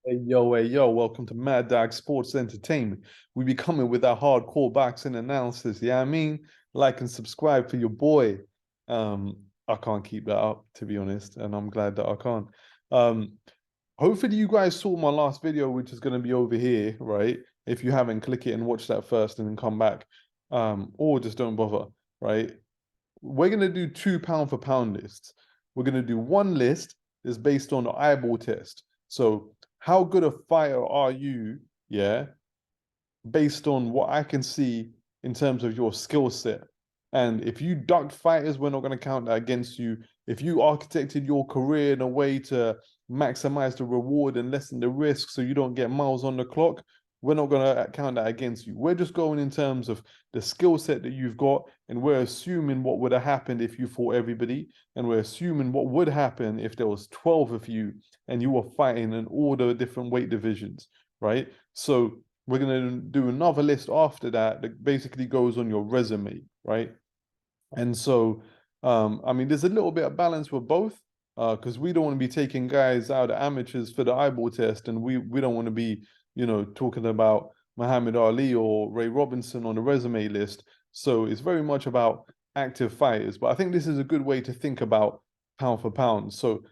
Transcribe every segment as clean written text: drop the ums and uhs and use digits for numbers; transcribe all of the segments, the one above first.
Hey yo, welcome to Mad Dog Sports Entertainment. We be coming with our hardcore boxing analysis. Yeah, I mean, like and subscribe for your boy. I can't keep that up, to be honest, and I'm glad that I can't. Um, Hopefully you guys saw my last video, which is gonna be over here, right? If you haven't, click it and watch that first and then come back. Or just don't bother, right? We're gonna do two pound for pound lists. We're gonna do one list that's based on the eyeball test. So how good a fighter are you? Yeah, based on what I can see in terms of your skill set. And if you ducked fighters, we're not going to count that against you. If you architected your career in a way to maximize the reward and lessen the risk so you don't get miles on the clock, we're not going to count that against you. We're just going in terms of the skill set that you've got, and we're assuming what would have happened if you fought everybody, and we're assuming what would happen if there was 12 of you and you were fighting in all the different weight divisions, right? So we're going to do another list after that that basically goes on your resume, right? And so, I mean, there's a little bit of balance with both because we don't want to be taking guys out of amateurs for the eyeball test, and we don't want to be, talking about Muhammad Ali or Ray Robinson on the resume list. So it's very much about active fighters. But I think this is a good way to think about pound for pound. So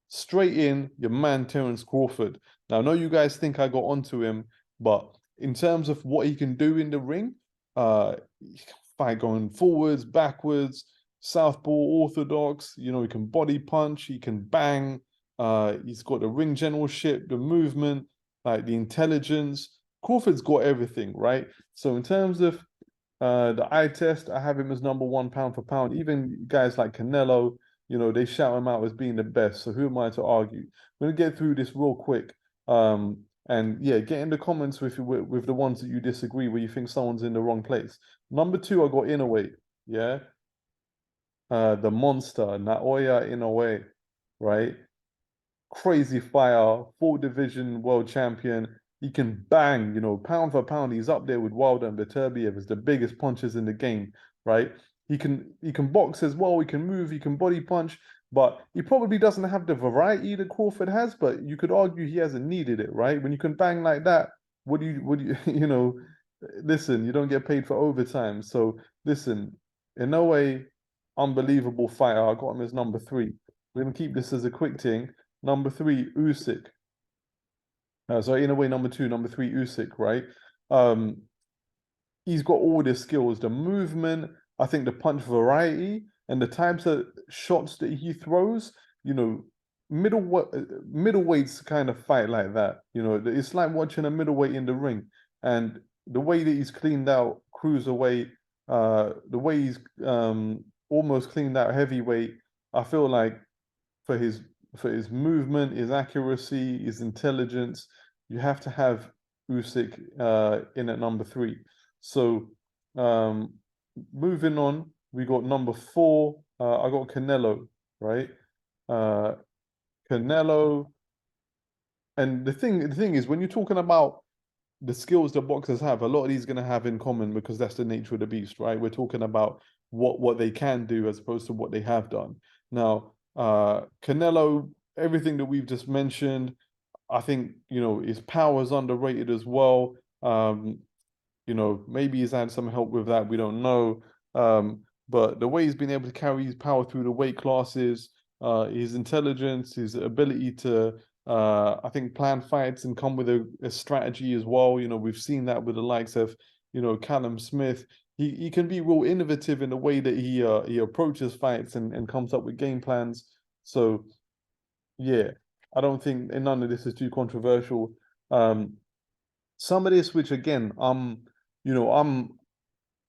straight in, your man Terence Crawford. Now, I know you guys think I got onto him, but in terms of what he can do in the ring, he can fight going forwards, backwards, southpaw, orthodox. He can body punch, he can bang. He's got the ring generalship, the movement, like the intelligence. Crawford's got everything, right? So in terms of the eye test, I have him as number one pound for pound. Even guys like Canelo, they shout him out as being the best. So who am I to argue? I'm gonna get through this real quick. And yeah, get in the comments with the ones that you disagree, where you think someone's in the wrong place. Number two, I got Inoue. Yeah, the monster Naoya Inoue, right? Crazy fire, full division world champion. He can bang, pound for pound. He's up there with Wilder and Beterbiev as the biggest punchers in the game, right? He can box as well. He can move. He can body punch, but he probably doesn't have the variety that Crawford has. But you could argue he hasn't needed it, right? When you can bang like that, what do you listen, you don't get paid for overtime. So listen, in no way, unbelievable fighter. I got him as number three. We're gonna keep this as a quick thing. Number three, Usyk. So in a way, number two, number three, Usyk, right? Um, he's got all the skills, the movement, I think the punch variety, and the types of shots that he throws. You know, middleweights kind of fight like that. It's like watching a middleweight in the ring, and the way that he's cleaned out cruiserweight, the way he's almost cleaned out heavyweight. I feel like for his for his movement, his accuracy, his intelligence. You have to have Usyk in at number three. So um, moving on, we got number four. I got Canelo, right? Uh, Canelo, and the thing is, when you're talking about the skills that boxers have, a lot of these going to have in common because that's the nature of the beast, right? We're talking about what they can do as opposed to what they have done. Now, Canelo, everything that we've just mentioned, I think his power is underrated as well. Maybe he's had some help with that. We don't know. But the way he's been able to carry his power through the weight classes, his intelligence, his ability to, I think, plan fights and come with a strategy as well. We've seen that with the likes of, Callum Smith. He can be real innovative in the way that he approaches fights and comes up with game plans. So yeah, I don't think none of this is too controversial. Um, some of this, which again, you know, I'm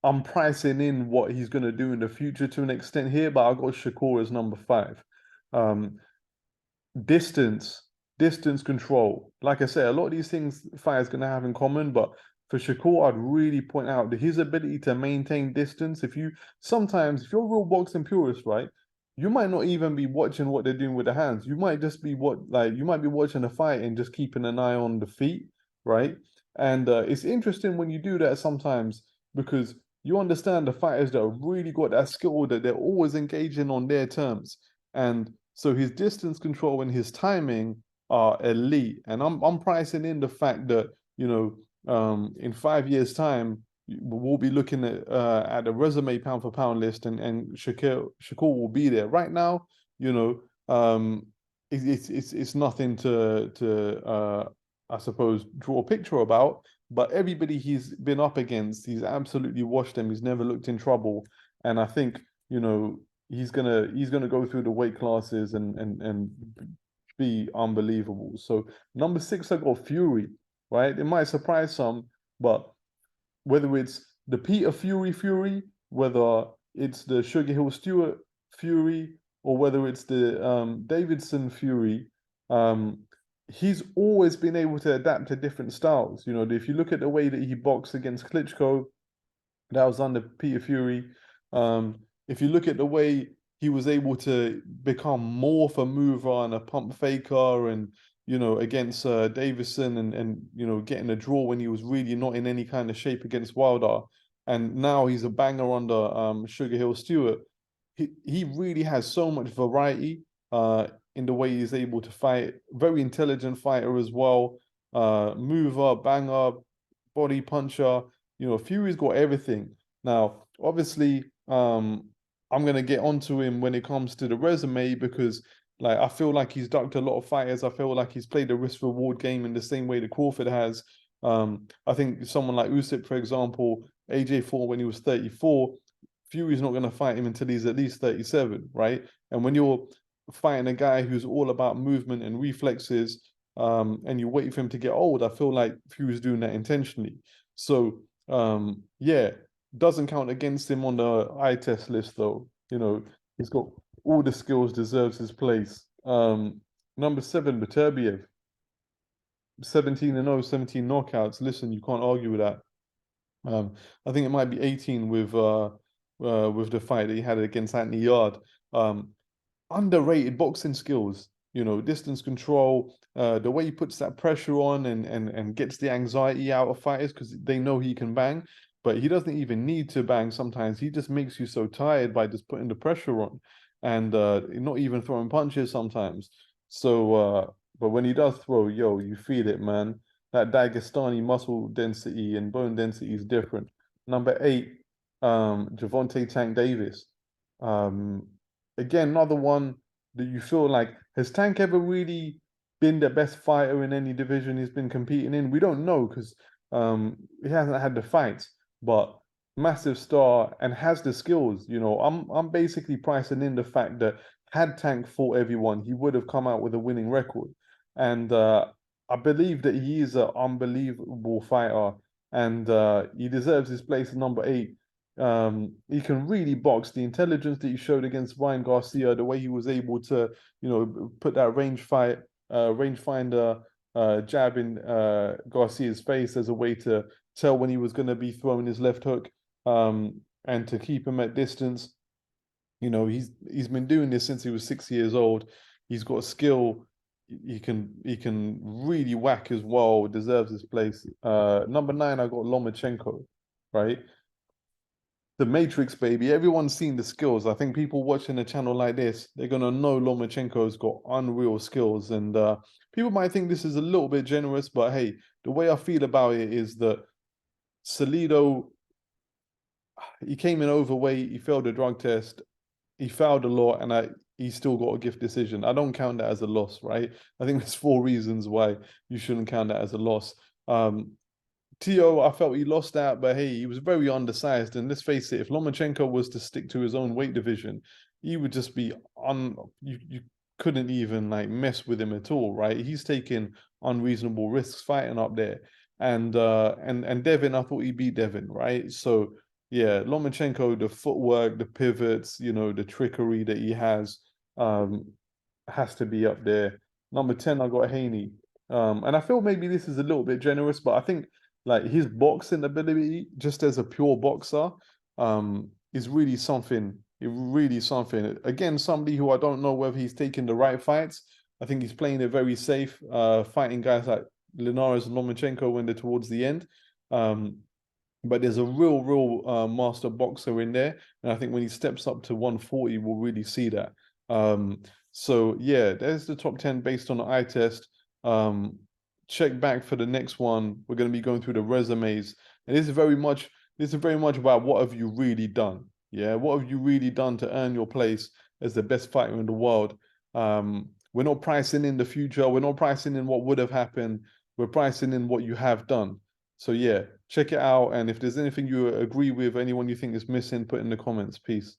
I'm pricing in what he's going to do in the future to an extent here, but I got Shakur as number five. Um, distance, distance control. Like I said, a lot of these things fighters going to have in common, but for Shakur, I'd really point out that his ability to maintain distance. Sometimes if you're a real boxing purist, right, you might not even be watching what they're doing with the hands. You might just be you might be watching a fight and just keeping an eye on the feet, right? And it's interesting when you do that sometimes because you understand the fighters that have really got that skill that they're always engaging on their terms. And so his distance control and his timing are elite. And I'm pricing in the fact that, you know, in 5 years' time, we'll be looking at the resume pound for pound list, and Shakur will be there. Right now, you know, it's nothing to I suppose draw a picture about. But everybody he's been up against, he's absolutely washed them. He's never looked in trouble, and I think, you know, he's gonna go through the weight classes and be unbelievable. So number 6, I got Fury. Right, it might surprise some, but whether it's the Peter Fury, whether it's the Sugar Hill Stewart Fury, or whether it's the Davidson Fury, um, he's always been able to adapt to different styles. You know, if you look at the way that he boxed against Klitschko, that was under Peter Fury. If you look at the way he was able to become more of a mover and a pump faker, and you know, against Davison, and you know, getting a draw when he was really not in any kind of shape against Wilder, and now he's a banger under Sugar Hill Stewart. He really has so much variety in the way he's able to fight. Very intelligent fighter as well. Mover, banger, body puncher. You know, Fury's got everything. Now, obviously, I'm gonna get onto him when it comes to the resume, because like I feel like he's ducked a lot of fighters. I feel like he's played the risk reward game in the same way that Crawford has. I think someone like Usyk, for example, AJ fought when he was 34. Fury's not gonna fight him until he's at least 37, right? And when you're fighting a guy who's all about movement and reflexes, and you wait for him to get old, I feel like Fury's doing that intentionally. So yeah, doesn't count against him on the eye test list though. You know, he's got all the skills, deserves his place. Number 7, Beterbiev, 17-0, 17 knockouts. Listen, you can't argue with that. I think it might be 18 with the fight that he had against Anthony Yard. Underrated boxing skills, you know, distance control, the way he puts that pressure on, and gets the anxiety out of fighters because they know he can bang, but he doesn't even need to bang sometimes. He just makes you so tired by just putting the pressure on, and not even throwing punches sometimes. So, but when he does throw, yo, you feel it, man. That Dagestani muscle density and bone density is different. Number 8, Javante Tank Davis. Um, Again, another one that you feel like, has Tank ever really been the best fighter in any division he's been competing in? We don't know because he hasn't had the fights, but massive star and has the skills. You know, I'm basically pricing in the fact that had Tank fought everyone, he would have come out with a winning record. And I believe that he is an unbelievable fighter, and he deserves his place at number 8. He can really box. The intelligence that he showed against Ryan Garcia, the way he was able to, you know, put that rangefinder jab in Garcia's face as a way to tell when he was going to be throwing his left hook, and to keep him at distance. You know, he's been doing this since he was 6 years old. He's got skill. He can really whack as well. Deserves his place. Number 9, I got Lomachenko, right? The Matrix, baby. Everyone's seen the skills. I think people watching a channel like this, they're gonna know Lomachenko's got unreal skills. And people might think this is a little bit generous, but hey, the way I feel about it is that Salido, he came in overweight, he failed the drug test, he fouled a lot, and he still got a gift decision. I don't count that as a loss, right? I think there's 4 reasons why you shouldn't count that as a loss. Tio, I felt he lost that, but hey, he was very undersized. And let's face it, if Lomachenko was to stick to his own weight division, he would just be you couldn't even like mess with him at all, right? He's taking unreasonable risks fighting up there. And Devin, I thought he beat Devin, right? So yeah, Lomachenko, the footwork, the pivots, you know, the trickery that he has to be up there. Number 10, I got Haney. And I feel maybe this is a little bit generous, but I think like his boxing ability, just as a pure boxer, is really something. Really something. Again, somebody who I don't know whether he's taking the right fights. I think he's playing it very safe, fighting guys like Linares and Lomachenko when they're towards the end. But there's a real master boxer in there, and I think when he steps up to 140, we'll really see that. So yeah, there's the top 10 based on the eye test. Check back for the next one. We're going to be going through the resumes, and this is very much about what have you really done. Yeah, what have you really done to earn your place as the best fighter in the world? We're not pricing in the future. We're not pricing in what would have happened. We're pricing in what you have done. So yeah, check it out. And if there's anything you agree with, anyone you think is missing, put in the comments. Peace.